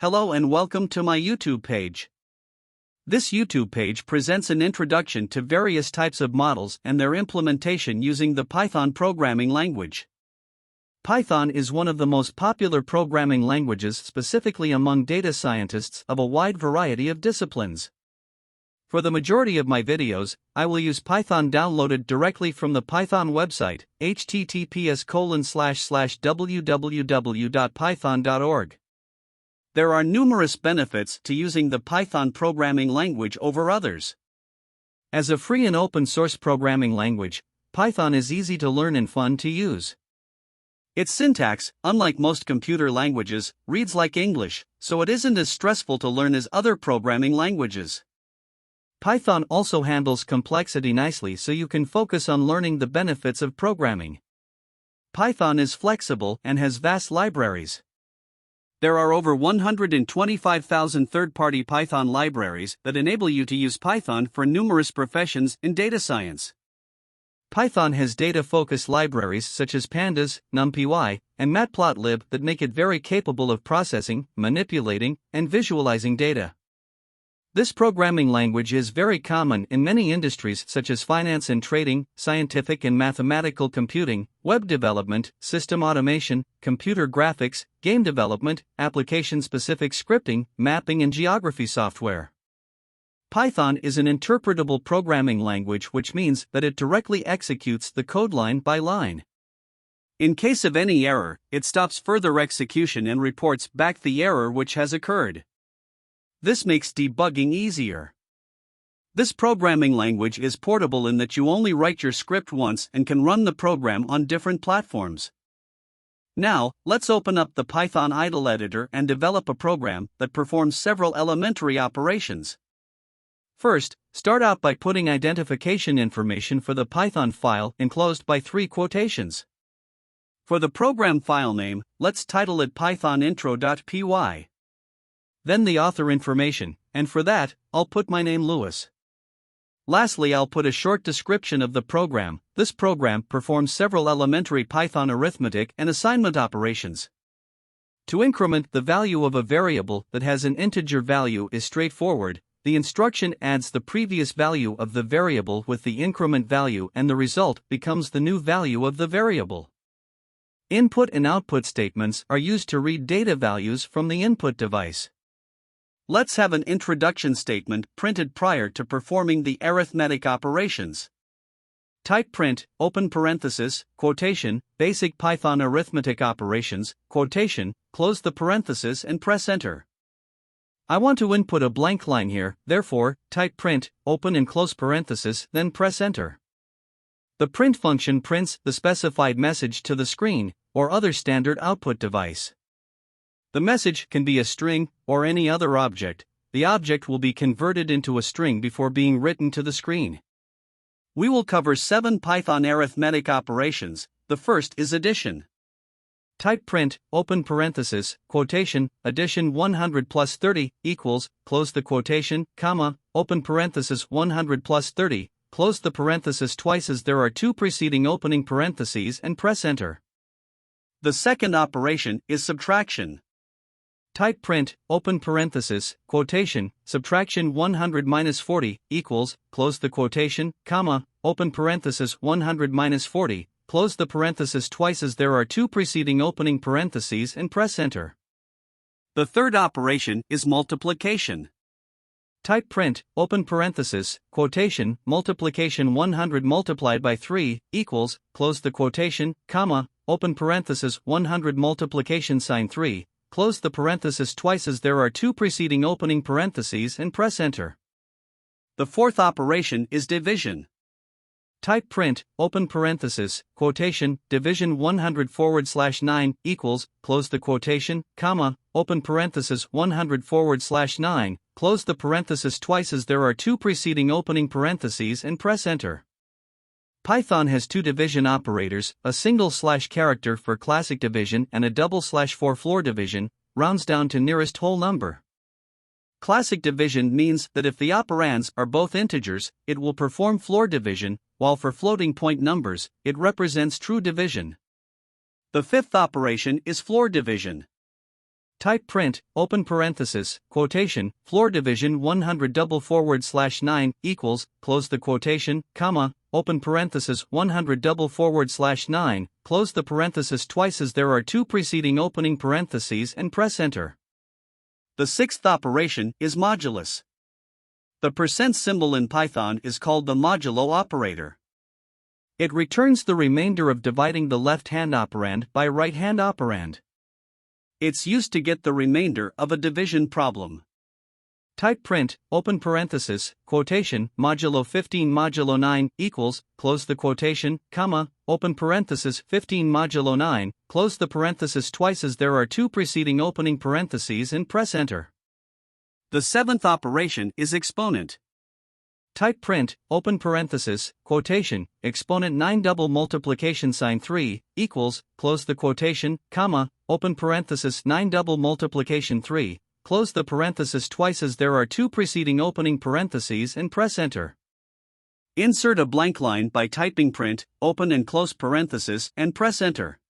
Hello and welcome to my YouTube page. This YouTube page presents an introduction to various types of models and their implementation using the Python programming language. Python is one of the most popular programming languages, specifically among data scientists of a wide variety of disciplines. For the majority of my videos, I will use Python downloaded directly from the Python website, https://www.python.org. There are numerous benefits to using the Python programming language over others. As a free and open source programming language, Python is easy to learn and fun to use. Its syntax, unlike most computer languages, reads like English, so it isn't as stressful to learn as other programming languages. Python also handles complexity nicely, so you can focus on learning the benefits of programming. Python is flexible and has vast libraries. There are over 125,000 third-party Python libraries that enable you to use Python for numerous professions in data science. Python has data-focused libraries such as Pandas, NumPy, and Matplotlib that make it very capable of processing, manipulating, and visualizing data. This programming language is very common in many industries such as finance and trading, scientific and mathematical computing, web development, system automation, computer graphics, game development, application-specific scripting, mapping and geography software. Python is an interpretable programming language, which means that it directly executes the code line by line. In case of any error, it stops further execution and reports back the error which has occurred. This makes debugging easier. This programming language is portable in that you only write your script once and can run the program on different platforms. Now, let's open up the Python idle editor and develop a program that performs several elementary operations. First, start out by putting identification information for the Python file enclosed by 3 quotations. For the program file name, let's title it pythonintro.py. Then the author information, and for that, I'll put my name Lewis. Lastly, I'll put a short description of the program. This program performs several elementary Python arithmetic and assignment operations. To increment the value of a variable that has an integer value is straightforward. The instruction adds the previous value of the variable with the increment value, and the result becomes the new value of the variable. Input and output statements are used to read data values from the input device. Let's have an introduction statement printed prior to performing the arithmetic operations. Type print, open parenthesis, quotation, basic Python arithmetic operations, quotation, close the parenthesis and press enter. I want to input a blank line here, therefore, type print, open and close parenthesis, then press enter. The print function prints the specified message to the screen, or other standard output device. The message can be a string, or any other object. The object will be converted into a string before being written to the screen. We will cover 7 Python arithmetic operations. The first is addition. Type print, open parenthesis, quotation, addition 100 plus 30, equals, close the quotation, comma, open parenthesis 100 plus 30, close the parenthesis twice as there are 2 preceding opening parentheses and press enter. The second operation is subtraction. Type print, open parenthesis, quotation, subtraction 100 minus 40, equals, close the quotation, comma, open parenthesis 100 minus 40, close the parenthesis twice as there are 2 preceding opening parentheses and press enter. The third operation is multiplication. Type print, open parenthesis, quotation, multiplication 100 multiplied by 3, equals, close the quotation, comma, open parenthesis 100 multiplication sign 3, close the parenthesis twice as there are 2 preceding opening parentheses and press enter. The fourth operation is division. Type print, open parenthesis, quotation, division 100/9 equals, close the quotation, comma, open parenthesis 100/9, close the parenthesis twice as there are 2 preceding opening parentheses and press enter. Python has 2 division operators, a single slash character for classic division and a double slash for floor division, rounds down to nearest whole number. Classic division means that if the operands are both integers, it will perform floor division, while for floating point numbers, it represents true division. The fifth operation is floor division. Type print, open parenthesis, quotation, floor division 100/9 equals, close the quotation, comma, open parenthesis 100/9, close the parenthesis twice as there are two preceding opening parentheses and press enter. The sixth operation is modulus. The percent symbol in Python is called the modulo operator. It returns the remainder of dividing the left-hand operand by right-hand operand. It's used to get the remainder of a division problem. Type print, open parenthesis, quotation, modulo 15 modulo 9 equals, close the quotation, comma, open parenthesis 15 modulo 9, close the parenthesis twice as there are two preceding opening parentheses and press enter. The seventh operation is exponent. Type print, open parenthesis, quotation, exponent 9 double multiplication sign 3, equals, close the quotation, comma, open parenthesis 9 double multiplication 3, close the parenthesis twice as there are two preceding opening parentheses and press enter. Insert a blank line by typing print, open and close parenthesis and press enter.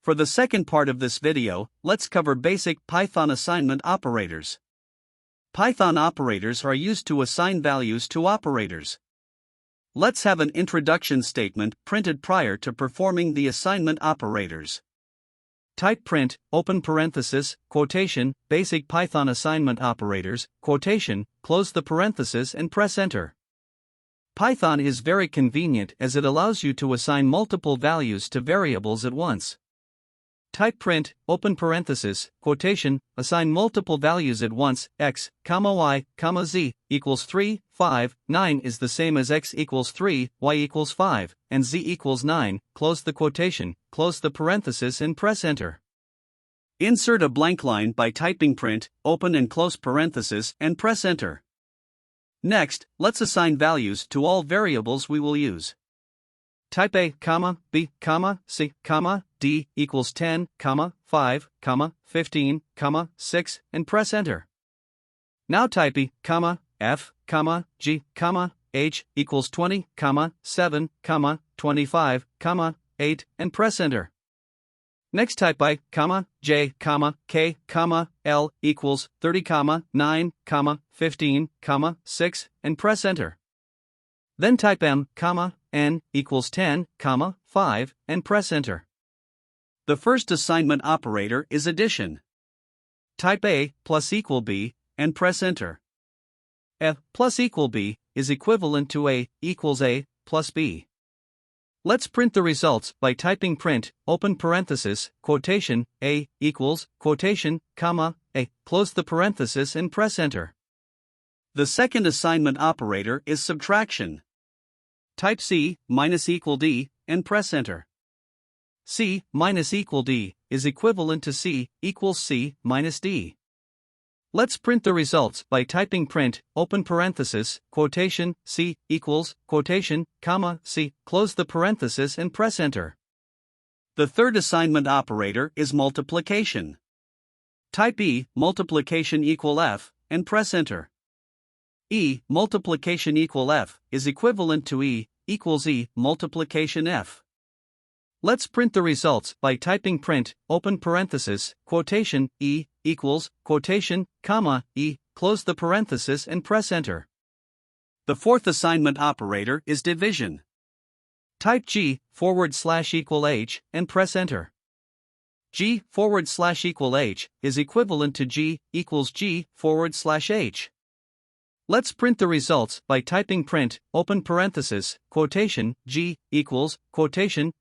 For the second part of this video, let's cover basic Python assignment operators. Python operators are used to assign values to operators. Let's have an introduction statement printed prior to performing the assignment operators. Type print, open parenthesis, quotation, basic Python assignment operators, quotation, close the parenthesis and press enter. Python is very convenient as it allows you to assign multiple values to variables at once. Type print, open parenthesis, quotation, assign multiple values at once, x, y, z, equals 3, 5, 9 is the same as x equals 3, y equals 5, and z equals 9, close the quotation, close the parenthesis and press enter. Insert a blank line by typing print, open and close parenthesis and press enter. Next, let's assign values to all variables we will use. Type A, B, C, D equals 10, 5, 15, 6, and press enter. Now type E, F, G, H equals 20, 7, 25, 8, and press enter. Next type I, J, K, L equals 30, 9, 15, 6, and press enter. Then type M, N equals 10, 5, and press enter. The first assignment operator is addition. Type A plus equal B, and press enter. A plus equal B is equivalent to A equals A plus B. Let's print the results by typing print, open parenthesis, quotation, A equals, quotation, A, close the parenthesis and press enter. The second assignment operator is subtraction. Type C minus equal D, and press enter. C minus equal D is equivalent to C equals C minus D. Let's print the results by typing print, open parenthesis, quotation, C equals, quotation, C, close the parenthesis and press enter. The third assignment operator is multiplication. Type E multiplication equal F, and press enter. E multiplication equal F is equivalent to E equals E multiplication F. Let's print the results by typing print, open parenthesis, quotation, E equals, quotation, E, close the parenthesis and press enter. The fourth assignment operator is division. Type G /equal H and press enter. G /equal H is equivalent to G equals G /H. Let's print the results by typing print, open parenthesis, quotation, G equals, quotation,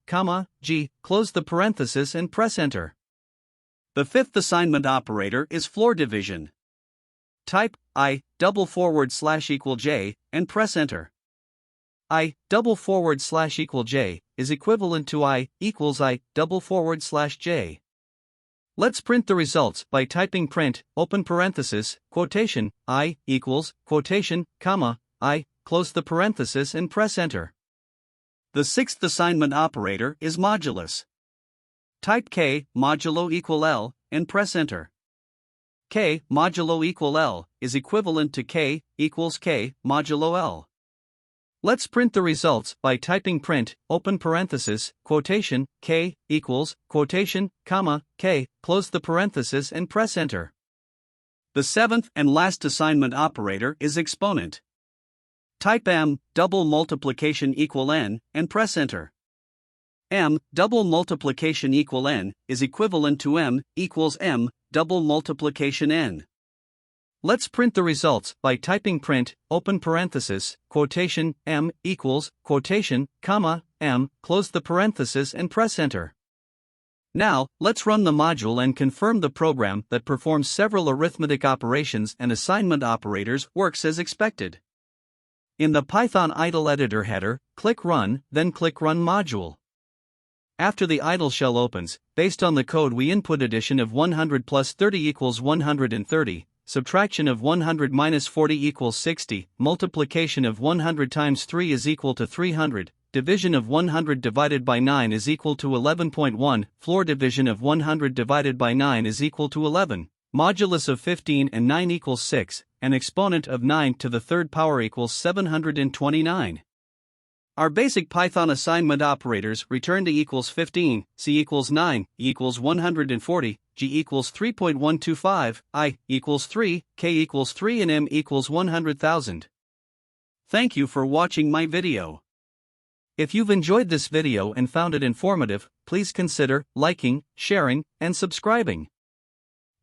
G, close the parenthesis and press enter. The fifth assignment operator is floor division. Type I /equal J and press enter. I /equal J is equivalent to I equals I /J. Let's print the results by typing print, open parenthesis, quotation, I equals, quotation, I, close the parenthesis and press enter. The sixth assignment operator is modulus. Type K modulo equal L and press enter. K modulo equal L is equivalent to K equals K modulo L. Let's print the results by typing print, open parenthesis, quotation, k, equals, quotation, comma, k, close the parenthesis and press enter. The seventh and last assignment operator is exponent. Type m, double multiplication equal n, and press enter. M, double multiplication equal n, is equivalent to m, equals m, double multiplication n. Let's print the results by typing print, open parenthesis, quotation, m, equals, quotation, comma, m, close the parenthesis and press enter. Now, let's run the module and confirm the program that performs several arithmetic operations and assignment operators works as expected. In the Python idle editor header, click Run, then click Run Module. After the idle shell opens, based on the code we input, addition of 100 plus 30 equals 130, subtraction of 100 minus 40 equals 60, multiplication of 100 times 3 is equal to 300, division of 100 divided by 9 is equal to 11.1, floor division of 100 divided by 9 is equal to 11, modulus of 15 and 9 equals 6, and exponent of 9 to the third power equals 729. Our basic Python assignment operators return to equals 15, c equals 9, e equals 140, g equals 3.125, I equals 3, k equals 3 and m equals 100,000. Thank you for watching my video. If you've enjoyed this video and found it informative, please consider liking, sharing, and subscribing.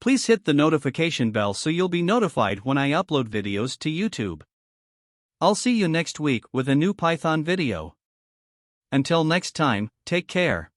Please hit the notification bell so you'll be notified when I upload videos to YouTube. I'll see you next week with a new Python video. Until next time, take care.